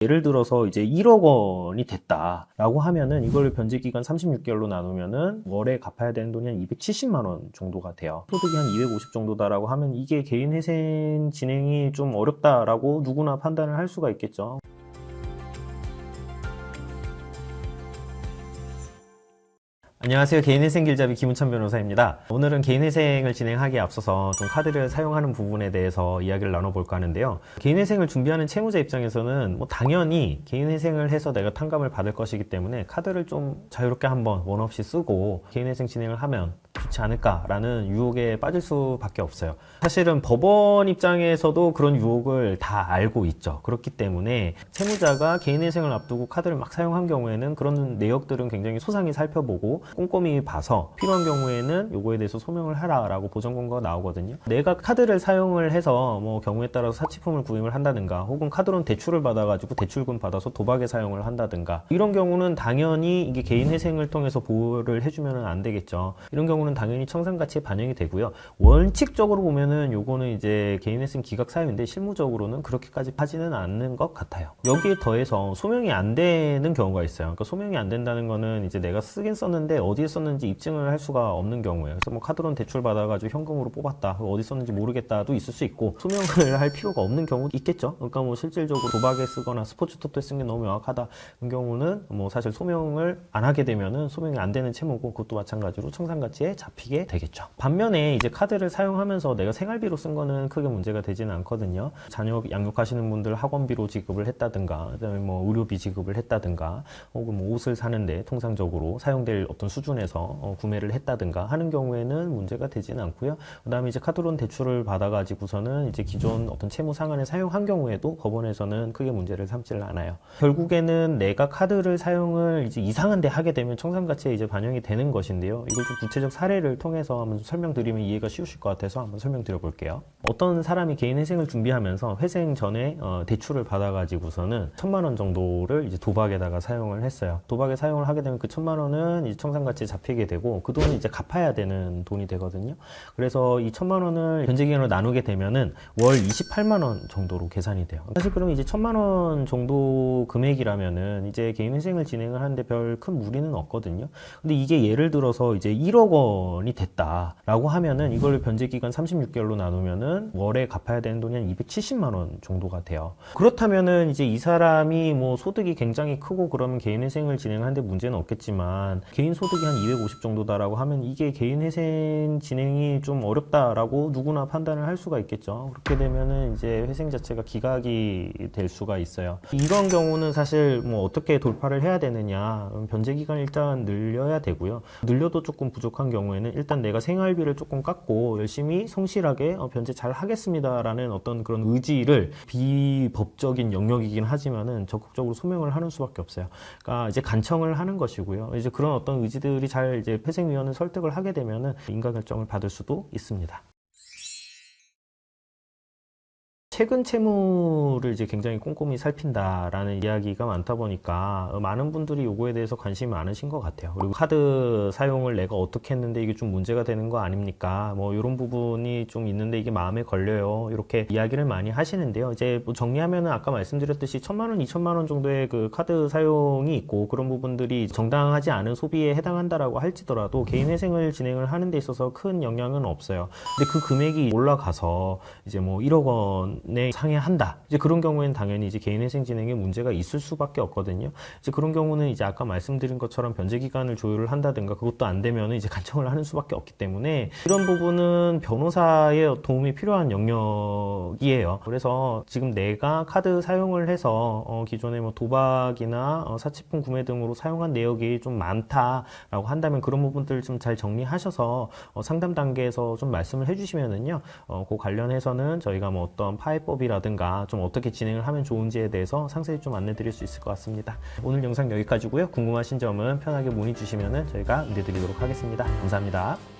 예를 들어서 이제 1억 원이 됐다라고 하면은 이걸 변제 기간 36개월로 나누면은 월에 갚아야 되는 돈이 한 270만 원 정도가 돼요. 소득이 한 250 정도다라고 하면 이게 개인 회생 진행이 좀 어렵다라고 누구나 판단을 할 수가 있겠죠. 안녕하세요. 개인회생 길잡이 김우찬 변호사입니다. 오늘은 개인회생을 진행하기에 앞서서 좀 카드를 사용하는 부분에 대해서 이야기를 나눠볼까 하는데요. 개인회생을 준비하는 채무자 입장에서는 당연히 개인회생을 해서 내가 탕감을 받을 것이기 때문에 카드를 좀 자유롭게 한번 원 없이 쓰고 개인회생 진행을 하면 좋지 않을까라는 유혹에 빠질 수밖에 없어요. 사실은 법원 입장에서도 그런 유혹을 다 알고 있죠. 그렇기 때문에 채무자가 개인회생을 앞두고 카드를 막 사용한 경우에는 그런 내역들은 굉장히 소상히 살펴보고 꼼꼼히 봐서 필요한 경우에는 요거에 대해서 소명을 하라라고 보전 권고가 나오거든요. 내가 카드를 사용을 해서 경우에 따라서 사치품을 구입을 한다든가 혹은 카드론 대출을 받아가지고 대출금 받아서 도박에 사용을 한다든가 이런 경우는 당연히 이게 개인회생을 통해서 보호를 해주면 안 되겠죠. 이런 경우는 당연히 청산가치에 반영이 되고요. 원칙적으로 보면은 요거는 이제 개인회생 기각 사유인데 실무적으로는 그렇게까지 하지는 않는 것 같아요. 여기에 더해서 소명이 안 되는 경우가 있어요. 그러니까 소명이 안 된다는 거는 이제 내가 쓰긴 썼는데 어디에 썼는지 입증을 할 수가 없는 경우예요. 그래서 카드론 대출 받아가지고 현금으로 뽑았다. 어디 썼는지 모르겠다도 있을 수 있고 소명을 할 필요가 없는 경우도 있겠죠. 그러니까 실질적으로 도박에 쓰거나 스포츠 토토에 쓴 게 너무 명확하다. 그런 경우는 사실 소명을 안 하게 되면은 소명이 안 되는 채무고 그것도 마찬가지로 청산가치에 잡히게 되겠죠. 반면에 이제 카드를 사용하면서 내가 생활비로 쓴 거는 크게 문제가 되지는 않거든요. 자녀 양육하시는 분들 학원비로 지급을 했다든가 그다음에 의료비 지급을 했다든가 혹은 옷을 사는데 통상적으로 사용될 어떤 수준에서 구매를 했다든가 하는 경우에는 문제가 되지는 않고요. 그 다음에 이제 카드론 대출을 받아가지고서는 이제 기존 어떤 채무 상환에 사용한 경우에도 법원에서는 크게 문제를 삼지를 않아요. 결국에는 내가 카드를 사용을 이제 이상한 데 하게 되면 청산가치에 이제 반영이 되는 것인데요. 이걸 좀 구체적 사례를 통해서 한번 설명드리면 이해가 쉬우실 것 같아서 한번 설명드려 볼게요. 어떤 사람이 개인회생을 준비하면서 회생 전에 대출을 받아가지고서는 1,000만 원 정도를 이제 도박에다가 사용을 했어요. 도박에 사용을 하게 되면 그 1,000만 원은 이제 청산가치에 잡히게 되고 그 돈은 이제 갚아야 되는 돈이 되거든요. 그래서 이 1,000만 원을 변제기간으로 나누게 되면은 월 28만 원 정도로 계산이 돼요. 사실 그럼 이제 1,000만 원 정도 금액이라면은 이제 개인회생을 진행을 하는데 별 큰 무리는 없거든요. 근데 이게 예를 들어서 이제 1억 원이 됐다라고 하면은 이걸 변제기간 36개월로 나누면은 월에 갚아야 되는 돈이 한 270만 원 정도가 돼요. 그렇다면은 이제 이 사람이 소득이 굉장히 크고 그러면 개인회생을 진행하는데 문제는 없겠지만 개인 소득이 한 250 정도다라고 하면 이게 개인회생 진행이 좀 어렵다라고 누구나 판단을 할 수가 있겠죠. 그렇게 되면은 이제 회생 자체가 기각이 될 수가 있어요. 이런 경우는 사실 어떻게 돌파를 해야 되느냐, 변제기간 일단 늘려야 되고요. 늘려도 조금 부족한 경우에는 일단 내가 생활비를 조금 깎고 열심히 성실하게 변제 잘 하겠습니다라는 어떤 그런 의지를 비법적인 영역이긴 하지만은 적극적으로 소명을 하는 수밖에 없어요. 그러니까 이제 간청을 하는 것이고요. 이제 그런 어떤 의지들이 잘 이제 회생위원회 설득을 하게 되면은 인가 결정을 받을 수도 있습니다. 최근 채무를 이제 굉장히 꼼꼼히 살핀다라는 이야기가 많다 보니까 많은 분들이 요거에 대해서 관심이 많으신 것 같아요. 그리고 카드 사용을 내가 어떻게 했는데 이게 좀 문제가 되는 거 아닙니까? 이런 부분이 좀 있는데 이게 마음에 걸려요. 이렇게 이야기를 많이 하시는데요. 이제 정리하면은 아까 말씀드렸듯이 1,000만 원, 2,000만 원 정도의 그 카드 사용이 있고 그런 부분들이 정당하지 않은 소비에 해당한다라고 할지더라도 개인회생을 진행을 하는 데 있어서 큰 영향은 없어요. 근데 그 금액이 올라가서 이제 1억 원 상회한다. 이제 그런 경우에는 당연히 이제 개인회생 진행에 문제가 있을 수밖에 없거든요. 이제 그런 경우는 이제 아까 말씀드린 것처럼 변제 기간을 조율을 한다든가 그것도 안 되면은 이제 간청을 하는 수밖에 없기 때문에 이런 부분은 변호사의 도움이 필요한 영역이에요. 그래서 지금 내가 카드 사용을 해서 기존에 도박이나 사치품 구매 등으로 사용한 내역이 좀 많다라고 한다면 그런 부분들 좀 잘 정리하셔서 상담 단계에서 좀 말씀을 해주시면은요. 그 관련해서는 저희가 어떤 파해법이라든가 좀 어떻게 진행을 하면 좋은지에 대해서 상세히 좀 안내 드릴 수 있을 것 같습니다. 오늘 영상 여기까지고요. 궁금하신 점은 편하게 문의 주시면 저희가 응대 드리도록 하겠습니다. 감사합니다.